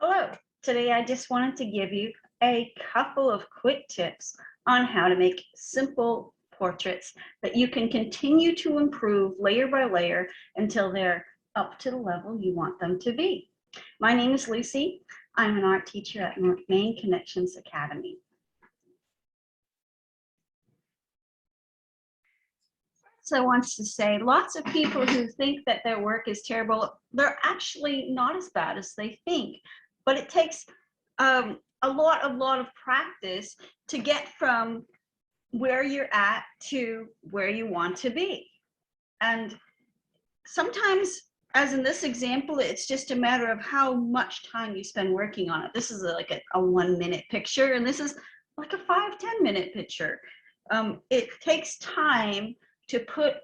Hello, today I just wanted to give you a couple of quick tips on how to make simple portraits that you can continue to improve layer by layer until they're up to the level you want them to be. My name is Lucy. I'm an art teacher at North Maine Connections Academy. So I want to say lots of people who think that their work is terrible, they're actually not as bad as they think, but it takes a lot of practice to get from where you're at to where you want to be. And sometimes, as in this example, it's just a matter of how much time you spend working on it. This is like a 1 minute picture, and this is like a 5-10 minute picture. It takes time to put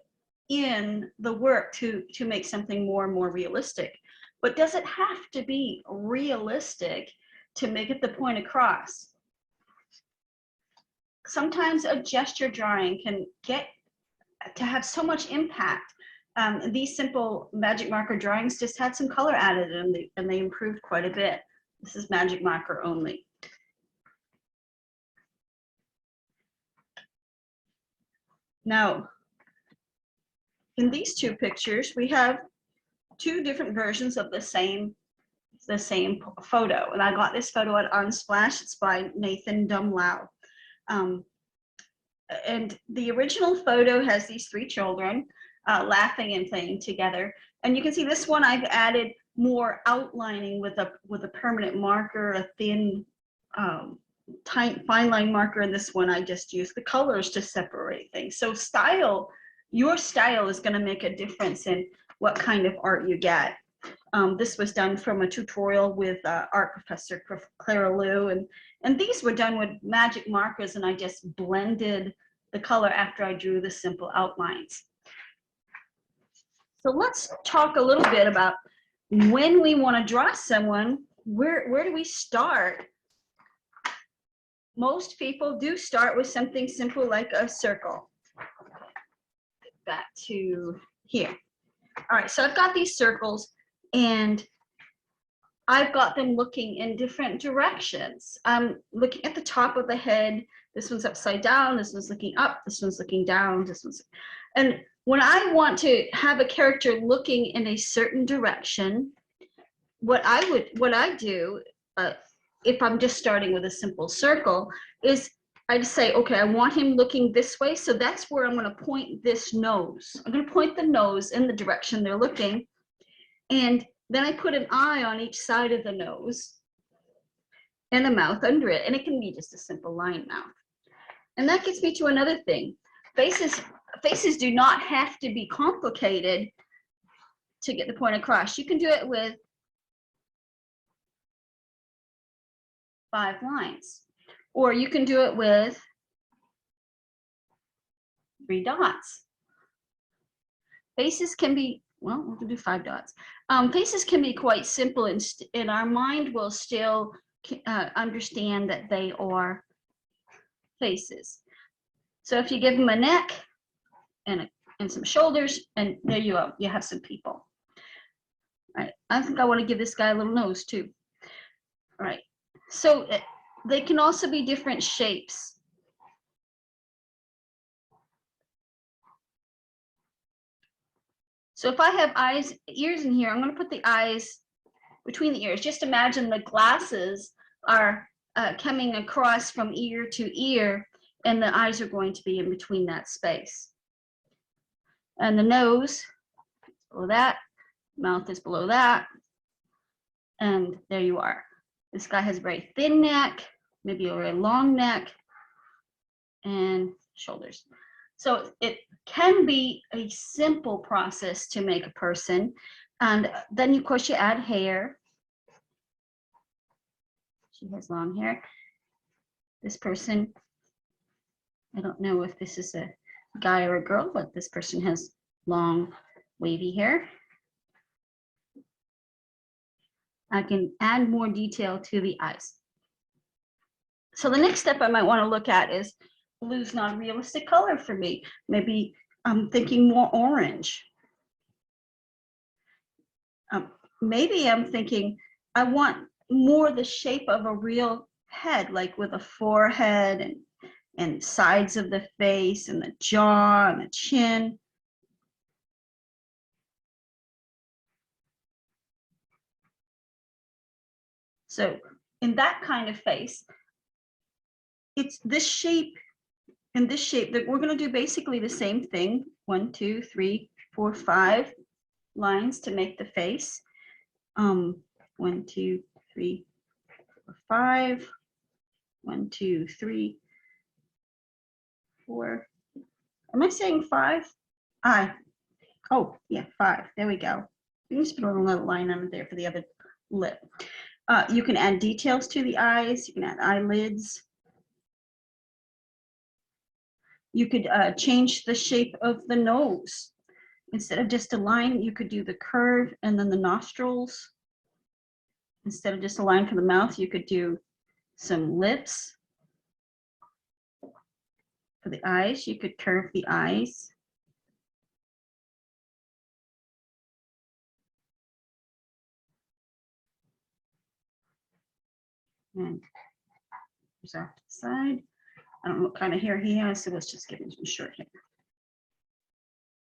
in the work to make something more and more realistic. But does it have to be realistic to make it the point across? Sometimes a gesture drawing can get to have so much impact. These simple magic marker drawings just had some color added in them, and they improved quite a bit. This is magic marker only. Now, in these two pictures, we have two different versions of the same photo. And I got this photo at Unsplash. It's by Nathan Dumlau. And the original photo has these three children laughing and playing together. And you can see this one I've added more outlining with a permanent marker, a thin fine line marker. And this one I just used the colors to separate things. So your style is going to make a difference in what kind of art you get. This was done from a tutorial with art professor Clara Liu, and these were done with magic markers, and I just blended the color after I drew the simple outlines. So let's talk a little bit about when we want to draw someone, where do we start? Most people do start with something simple like a circle. Back to here. All right, so I've got these circles, and I've got them looking in different directions. I'm looking at the top of the head. This one's upside down. This one's looking up. This one's looking down. This one's, and when I want to have a character looking in a certain direction, what I do, if I'm just starting with a simple circle, is I just say, okay, I want him looking this way, so that's where I'm going to point this nose. I'm going to point the nose in the direction they're looking, and then I put an eye on each side of the nose and the mouth under it, and it can be just a simple line mouth. And that gets me to another thing. Faces do not have to be complicated to get the point across. You can do it with 5 lines. Or you can do it with 3 dots. Faces can be, well, we'll do 5 dots. Faces can be quite simple, and our mind will still understand that they are faces. So if you give them a neck and some shoulders, and there you go, you have some people. All right, I think I want to give this guy a little nose too. All right, so they can also be different shapes. So if I have eyes, ears in here, I'm going to put the eyes between the ears. Just imagine the glasses are coming across from ear to ear, and the eyes are going to be in between that space. And the nose is below that, mouth is below that, and there you are. This guy has a very thin neck, maybe a very long neck, and shoulders. So it can be a simple process to make a person. And then, of course, you add hair. She has long hair. This person, I don't know if this is a guy or a girl, but this person has long, wavy hair. I can add more detail to the eyes. So the next step I might want to look at is, blue's not a realistic color for me. Maybe I'm thinking more orange. Maybe I'm thinking I want more the shape of a real head, like with a forehead and sides of the face and the jaw and the chin. So in that kind of face, it's this shape and this shape that we're going to do basically the same thing. 1, 2, 3, 4, 5 lines to make the face. 1, 2, 3, 4, 5. 1, 2, 3, 4. Am I saying 5? Oh yeah, 5. There we go. You can just put a little line under there for the other lip. You can add details to the eyes. You can add eyelids. You could change the shape of the nose. Instead of just a line, you could do the curve and then the nostrils. Instead of just a line for the mouth, you could do some lips. For the eyes, you could curve the eyes. And there's off to the side. I don't know what kind of hair he has, so let's just give him some short hair.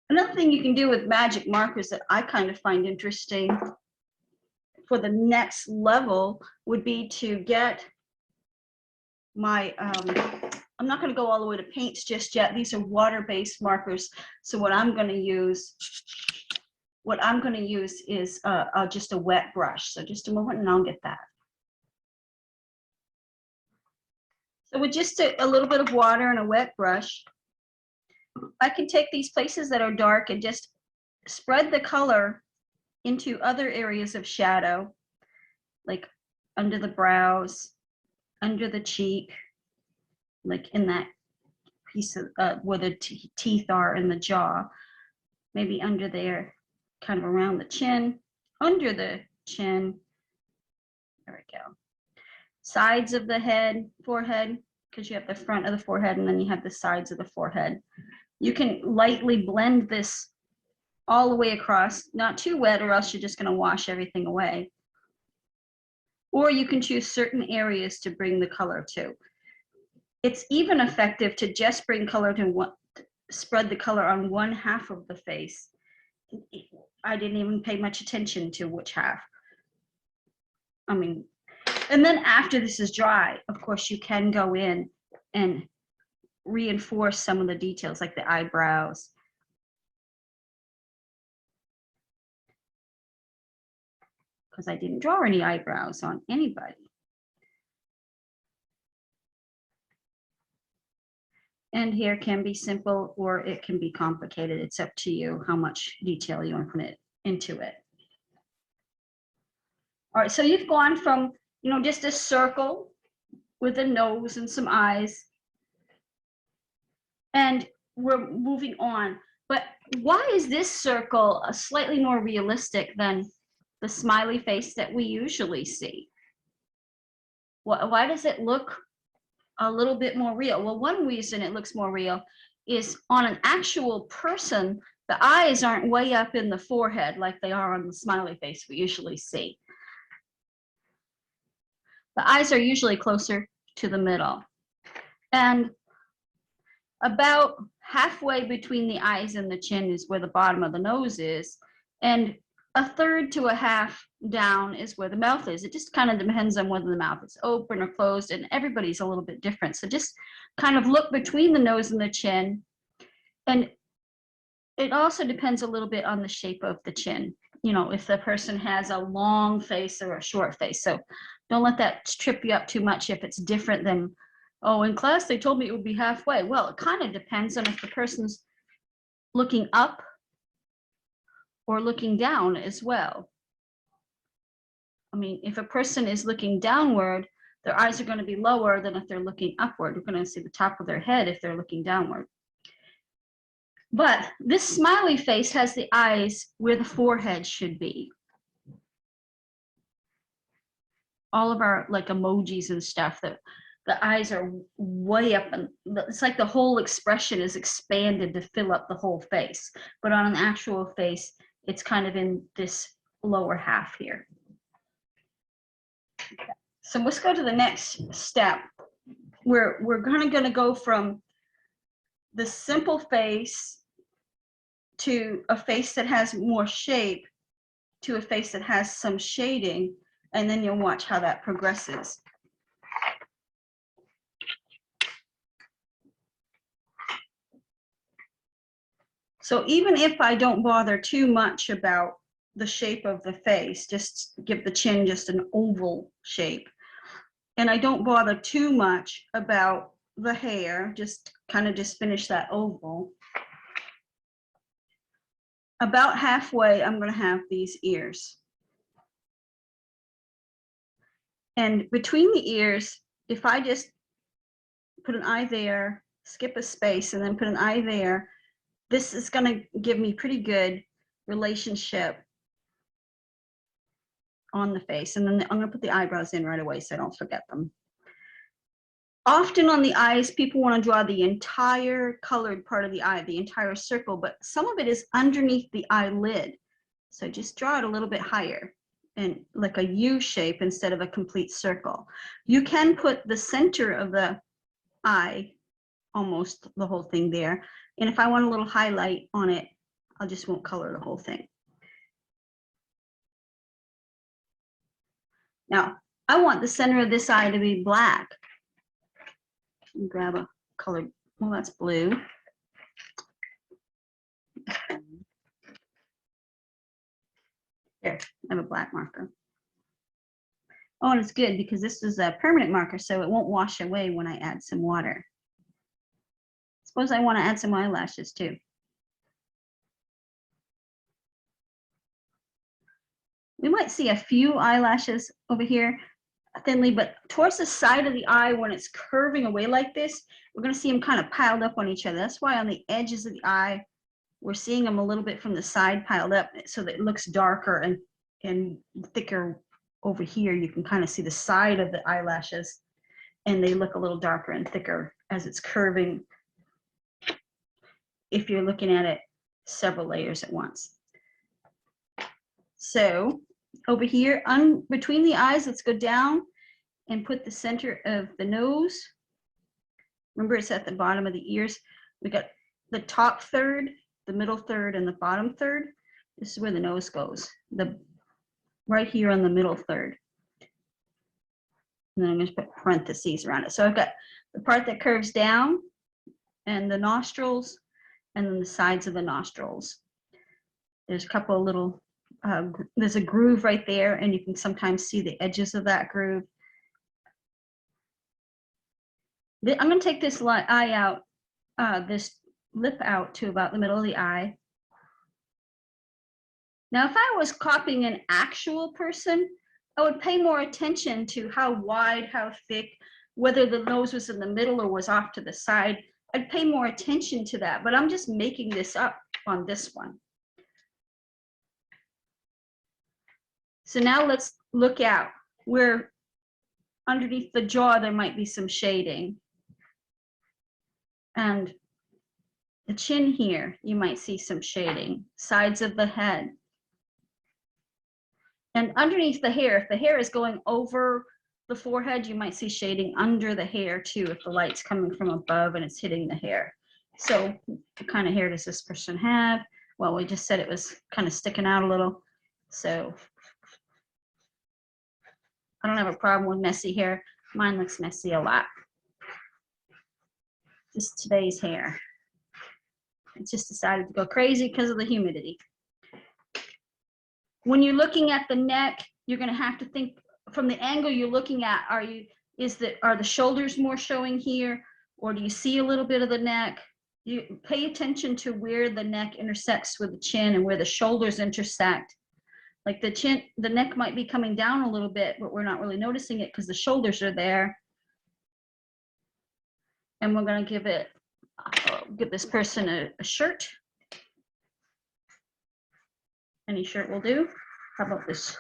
Another thing you can do with magic markers that I kind of find interesting for the next level would be to get my, I'm not going to go all the way to paints just yet. These are water-based markers. So what I'm going to use is just a wet brush. So just a moment and I'll get that. So with just a little bit of water and a wet brush, I can take these places that are dark and just spread the color into other areas of shadow, like under the brows, under the cheek, like in that piece of where the teeth are in the jaw, maybe under there, kind of around the chin, under the chin. There we go. Sides of the head, forehead, because you have the front of the forehead and then you have the sides of the forehead. You can lightly blend this all the way across, not too wet or else you're just going to wash everything away. Or you can choose certain areas to bring the color to. It's even effective to just bring color to one, spread the color on one half of the face. I didn't even pay much attention to which half. I mean, and then after this is dry, of course, you can go in and reinforce some of the details like the eyebrows. Because I didn't draw any eyebrows on anybody. And hair can be simple or it can be complicated. It's up to you how much detail you want to put into it. All right, so you've gone from, you know, just a circle with a nose and some eyes. And we're moving on. But why is this circle slightly more realistic than the smiley face that we usually see? Why does it look a little bit more real? Well, one reason it looks more real is on an actual person, the eyes aren't way up in the forehead like they are on the smiley face we usually see. The eyes are usually closer to the middle. And about halfway between the eyes and the chin is where the bottom of the nose is. And a third to a half down is where the mouth is. It just kind of depends on whether the mouth is open or closed, and everybody's a little bit different. So just kind of look between the nose and the chin. And it also depends a little bit on the shape of the chin. You know, if the person has a long face or a short face. So don't let that trip you up too much if it's different than, oh, in class they told me it would be halfway. Well, it kind of depends on if the person's looking up or looking down as well. I mean, if a person is looking downward, their eyes are going to be lower than if they're looking upward. We're going to see the top of their head if they're looking downward. But this smiley face has the eyes where the forehead should be. All of our like emojis and stuff, that the eyes are way up, and it's like the whole expression is expanded to fill up the whole face. But on an actual face, it's kind of in this lower half here. So let's go to the next step. We're gonna go from the simple face to a face that has more shape to a face that has some shading, and then you'll watch how that progresses. So even if I don't bother too much about the shape of the face, just give the chin just an oval shape, and I don't bother too much about the hair, just kind of just finish that oval. About halfway, I'm going to have these ears. And between the ears, if I just put an eye there, skip a space, and then put an eye there, this is going to give me pretty good relationship on the face. And then I'm going to put the eyebrows in right away so I don't forget them. Often on the eyes, people want to draw the entire colored part of the eye, the entire circle, but some of it is underneath the eyelid. So just draw it a little bit higher and like a U shape instead of a complete circle. You can put the center of the eye, almost the whole thing there. And if I want a little highlight on it, I just won't color the whole thing. Now, I want the center of this eye to be black. Grab a color, well, that's blue. Here, I have a black marker. Oh, and it's good because this is a permanent marker, so it won't wash away when I add some water. Suppose I want to add some eyelashes too. We might see a few eyelashes over here thinly, but towards the side of the eye, when it's curving away like this, we're going to see them kind of piled up on each other. That's why on the edges of the eye, we're seeing them a little bit from the side piled up so that it looks darker and thicker over here. You can kind of see the side of the eyelashes, and they look a little darker and thicker as it's curving if you're looking at it several layers at once. So over here, between the eyes, let's go down and put the center of the nose. Remember, it's at the bottom of the ears. We got the top third, the middle third, and the bottom third. This is where the nose goes, right here on the middle third. And then I'm going to put parentheses around it. So I've got the part that curves down, and the nostrils, and then the sides of the nostrils. There's a couple of little, there's a groove right there, and you can sometimes see the edges of that groove. I'm going to take this eye out, this lip out to about the middle of the eye. Now, if I was copying an actual person, I would pay more attention to how wide, how thick, whether the nose was in the middle or was off to the side. I'd pay more attention to that, but I'm just making this up on this one. So now let's look out where underneath the jaw there might be some shading. And the chin here, you might see some shading, sides of the head. And underneath the hair, if the hair is going over the forehead, you might see shading under the hair too, if the light's coming from above and it's hitting the hair. So what kind of hair does this person have? Well, we just said it was kind of sticking out a little. So I don't have a problem with messy hair. Mine looks messy a lot. Just today's hair. It just decided to go crazy because of the humidity. When you're looking at the neck, you're going to have to think from the angle you're looking at. Are the shoulders more showing here, or do you see a little bit of the neck? You pay attention to where the neck intersects with the chin and where the shoulders intersect. Like the neck might be coming down a little bit, but we're not really noticing it because the shoulders are there. And we're going to give this person a shirt. Any shirt will do. How about this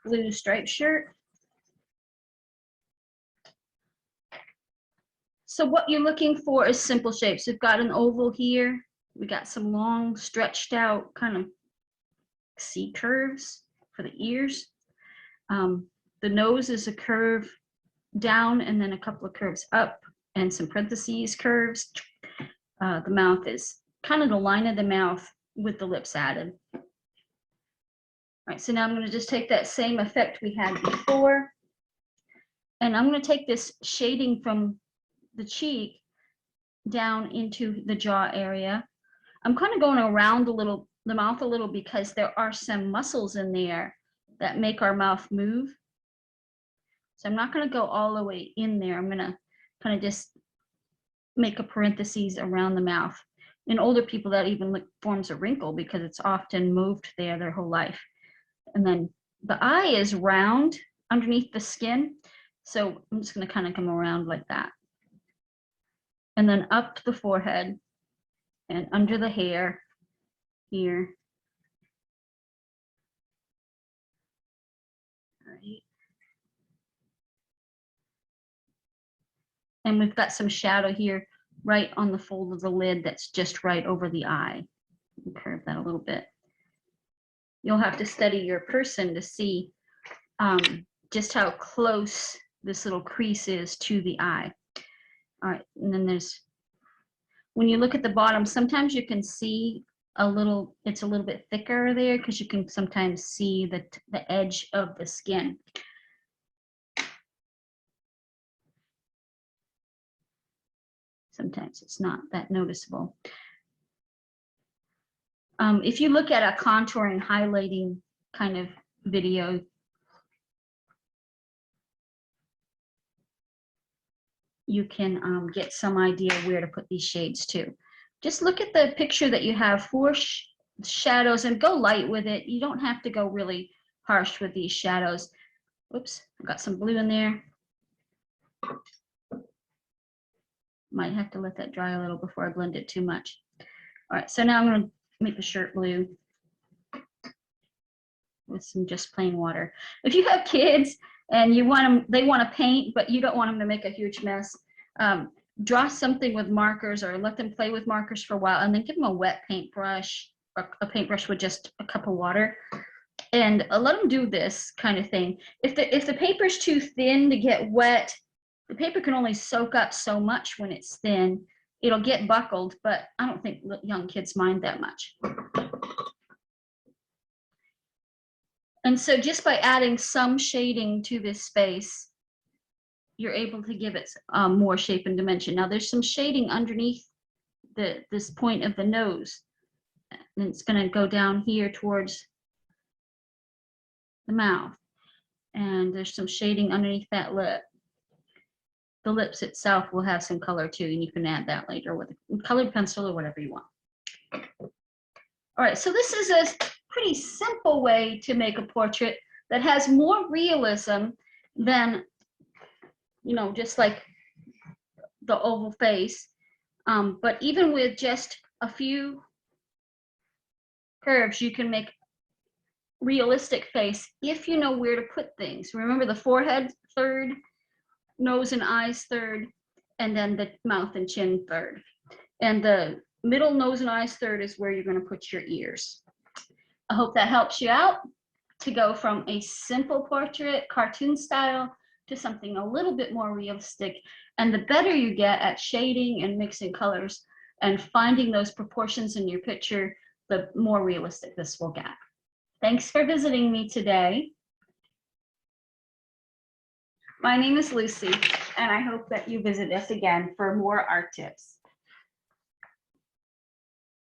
blue striped shirt? So what you're looking for is simple shapes. We've got an oval here. We got some long, stretched out kind of C curves for the ears. The nose is a curve down and then a couple of curves up and some parentheses curves. The mouth is kind of the line of the mouth with the lips added. All right, so now I'm going to just take that same effect we had before, and I'm going to take this shading from the cheek down into the jaw area. I'm kind of going around the mouth a little because there are some muscles in there that make our mouth move. So I'm not going to go all the way in there. I'm going to kind of just make a parentheses around the mouth. In older people, that even forms a wrinkle because it's often moved there their whole life. And then the eye is round underneath the skin. So I'm just going to kind of come around like that. And then up the forehead and under the hair here. All right. And we've got some shadow here right on the fold of the lid that's just right over the eye. Curve that a little bit. You'll have to study your person to see just how close this little crease is to the eye. All right, and then when you look at the bottom, sometimes you can see it's a little bit thicker there because you can sometimes see the edge of the skin. Sometimes it's not that noticeable. If you look at a contouring, highlighting kind of video, you can get some idea where to put these shades too. Just look at the picture that you have for shadows and go light with it. You don't have to go really harsh with these shadows. Whoops, I've got some blue in there. Might have to let that dry a little before I blend it too much. All right, so now I'm going to make the shirt blue with some just plain water. If you have kids and you want them, they want to paint, but you don't want them to make a huge mess, draw something with markers or let them play with markers for a while, and then give them a wet paintbrush or a paintbrush with just a cup of water, and let them do this kind of thing. If the paper's too thin to get wet, the paper can only soak up so much when it's thin. It'll get buckled, but I don't think young kids mind that much. And so just by adding some shading to this space, you're able to give it more shape and dimension. Now there's some shading underneath this point of the nose, and it's going to go down here towards the mouth. And there's some shading underneath that lip. The lips itself will have some color too, and you can add that later with a colored pencil or whatever you want. All right, so this is a pretty simple way to make a portrait that has more realism than, you know, just like the oval face. But even with just a few curves, you can make realistic face if you know where to put things. Remember, the forehead third, nose and eyes third, and then the mouth and chin third. And the middle nose and eyes third is where you're going to put your ears. I hope that helps you out to go from a simple portrait, cartoon style, to something a little bit more realistic. And the better you get at shading and mixing colors and finding those proportions in your picture, the more realistic this will get. Thanks for visiting me today. My name is Lucy, and I hope that you visit us again for more art tips.